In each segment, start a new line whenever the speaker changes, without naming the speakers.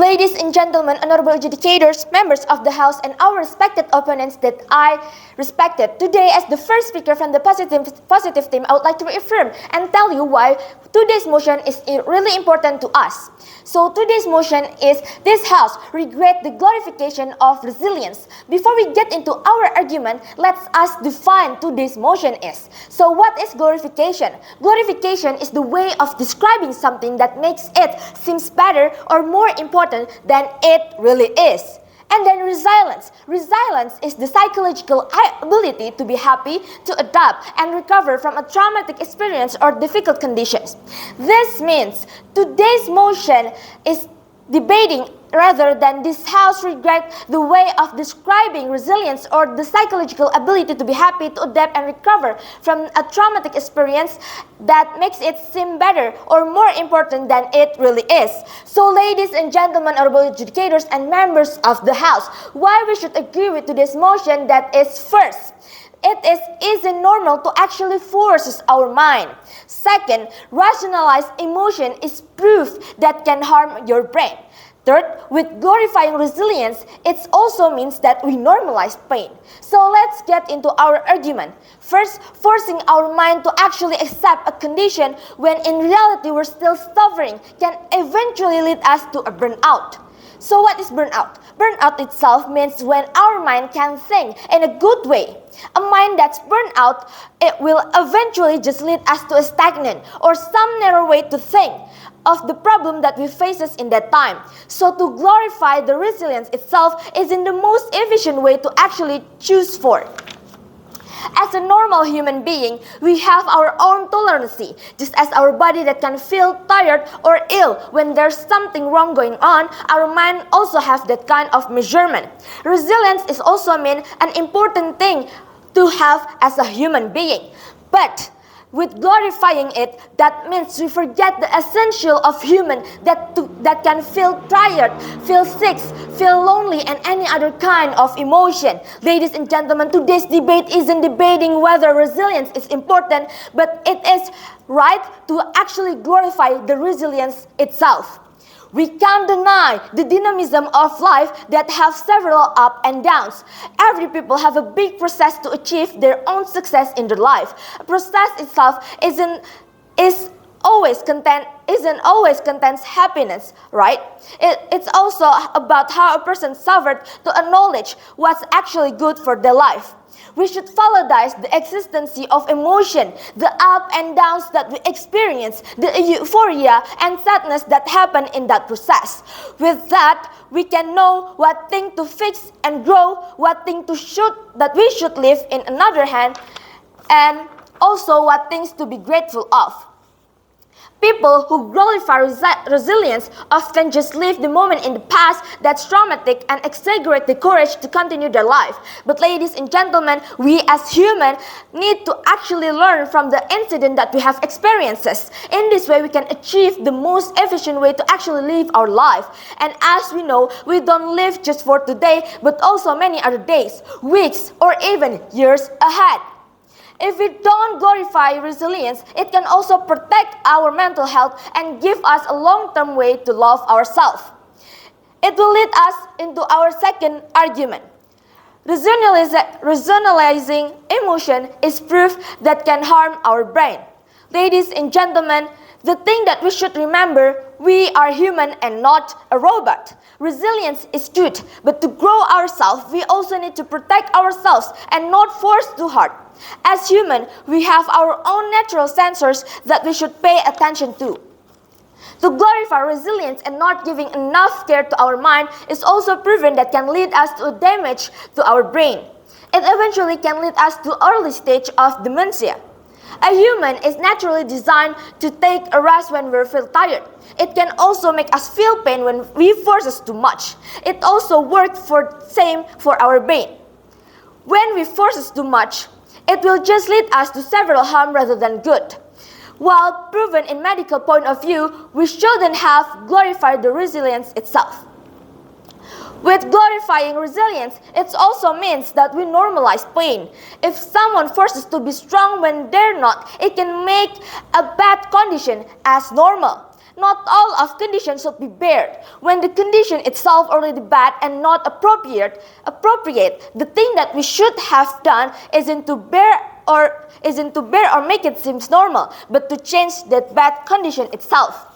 Ladies and gentlemen, honorable adjudicators, members of the House, and our respected opponents that I respected. Today, as the first speaker from the positive team, I would like to reaffirm and tell you why today's motion is really important to us. So today's motion is this House regret the glorification of resilience. Before we get into our argument, let's us define today's motion is. So what is glorification? Glorification is the way of describing something that makes it seems better or more important than it really is. And then resilience. Resilience is the psychological ability to be happy, to adapt, and recover from a traumatic experience or difficult conditions. This means today's motion is debating rather than this House regret the way of describing resilience or the psychological ability to be happy, to adapt and recover from a traumatic experience that makes it seem better or more important than it really is. So ladies and gentlemen, honorable adjudicators and members of the House, why we should agree with today's motion that is first, isn't normal to actually force our mind. Second, rationalized emotion is proof that can harm your brain. Third, with glorifying resilience, it also means that we normalize pain. So let's get into our argument. First, forcing our mind to actually accept a condition when in reality we're still suffering can eventually lead us to a burnout. So what is burnout? Burnout itself means when our mind can think in a good way. A mind that's burnt out, it will eventually just lead us to a stagnant or some narrow way to think of the problem that we faces in that time. So to glorify the resilience itself is in the most efficient way to actually choose for. As a normal human being, we have our own tolerance, just as our body that can feel tired or ill when there's something wrong going on, our mind also has that kind of measurement. Resilience is also mean an important thing to have as a human being. But with glorifying it, that means we forget the essential of human that can feel tired, feel sick, feel lonely, and any other kind of emotion. Ladies and gentlemen, today's debate isn't debating whether resilience is important, but it is right to actually glorify the resilience itself. We can't deny the dynamism of life that have several ups and downs. Every people have a big process to achieve their own success in their life. A process itself isn't always contains happiness, right? It's also about how a person suffered to acknowledge what's actually good for their life. We should validate the existence of emotion, the ups and downs that we experience, the euphoria and sadness that happen in that process. With that, we can know what thing to fix and grow, what thing that we should leave in another hand, and also what things to be grateful of. People who glorify resilience often just live the moment in the past that's traumatic and exaggerate the courage to continue their life. But ladies and gentlemen, we as humans need to actually learn from the incident that we have experiences. In this way, we can achieve the most efficient way to actually live our life. And as we know, we don't live just for today, but also many other days, weeks, or even years ahead. If we don't glorify resilience, it can also protect our mental health and give us a long-term way to love ourselves. It will lead us into our second argument. Rationalizing emotion is proof that can harm our brain. Ladies and gentlemen, the thing that we should remember, we are human and not a robot. Resilience is good, but to grow ourselves, we also need to protect ourselves and not force too hard. As human, we have our own natural sensors that we should pay attention to. To glorify resilience and not giving enough care to our mind is also proven that can lead us to damage to our brain. It eventually can lead us to early stage of dementia. A human is naturally designed to take a rest when we feel tired. It can also make us feel pain when we force us too much. It also works for same for our brain. When we force us too much, it will just lead us to several harm rather than good. While proven in medical point of view, we shouldn't have glorified the resilience itself. With glorifying resilience, it also means that we normalize pain. If someone forces to be strong when they're not, it can make a bad condition as normal. not all of conditions should be bared. When the condition itself already bad and not appropriate, the thing that we should have done isn't to bear or make it seem normal, but to change that bad condition itself.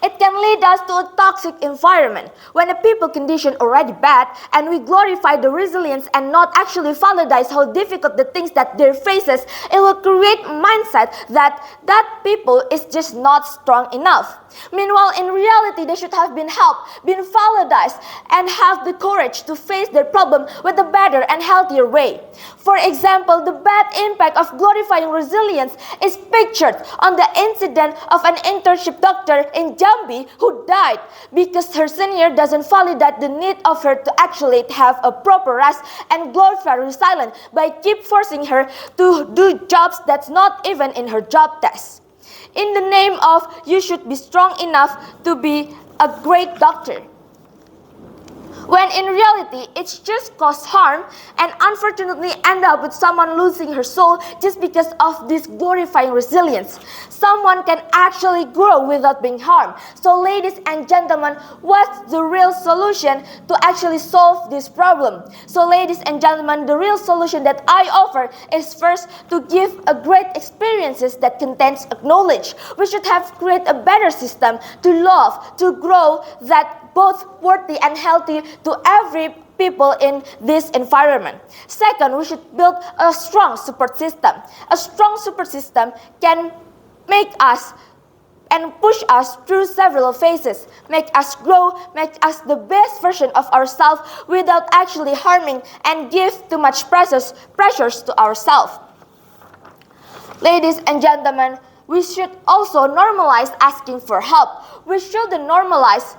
It can lead us to a toxic environment. When a people condition already bad and we glorify the resilience and not actually validize how difficult the things that they faces, it will create a mindset that people is just not strong enough. Meanwhile, in reality, they should have been helped, been validized, and have the courage to face their problem with a better and healthier way. For example, the bad impact of glorifying resilience is pictured on the incident of an internship doctor in Jambi who died because her senior doesn't validate the need of her to actually have a proper rest and glorify resilience by keep forcing her to do jobs that's not even in her job test. In the name of you should be strong enough to be a great doctor. When in reality, it's just cause harm and unfortunately end up with someone losing her soul just because of this glorifying resilience. Someone can actually grow without being harmed. So ladies and gentlemen, what's the real solution to actually solve this problem? So ladies and gentlemen, the real solution that I offer is first to give a great experiences that contains knowledge. We should have create a better system to love, to grow that both worthy and healthy to every people in this environment. Second, we should build a strong support system. A strong support system can make us and push us through several phases, make us grow, make us the best version of ourselves without actually harming and give too much pressures to ourselves. Ladies and gentlemen, we should also normalize asking for help. We shouldn't normalize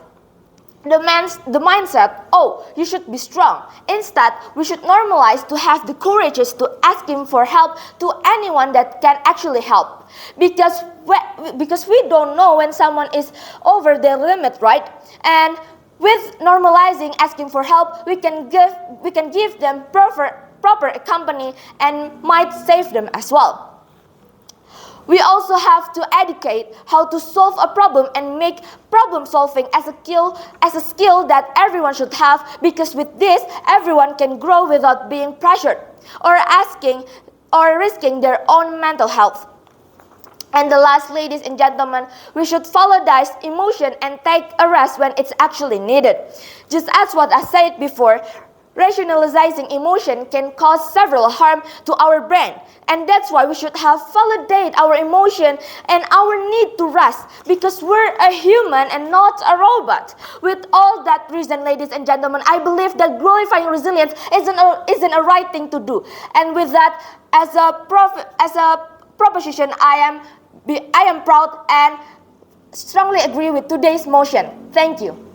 the mindset, oh, you should be strong. Instead, we should normalize to have the courage to ask him for help to anyone that can actually help. Because we don't know when someone is over their limit, right? And with normalizing asking for help, we can give them proper company and might save them as well. We also have to educate how to solve a problem and make problem solving as a skill that everyone should have, because with this, everyone can grow without being pressured or risking their own mental health. And the last, ladies and gentlemen, we should valorize emotion and take a rest when it's actually needed. Just as what I said before, rationalizing emotion can cause several harm to our brain, and that's why we should have validate our emotion and our need to rest, because we're a human and not a robot. With all that reason, ladies and gentlemen, I believe that glorifying resilience isn't a right thing to do. And with that, as a proposition, I am proud and strongly agree with today's motion. Thank you.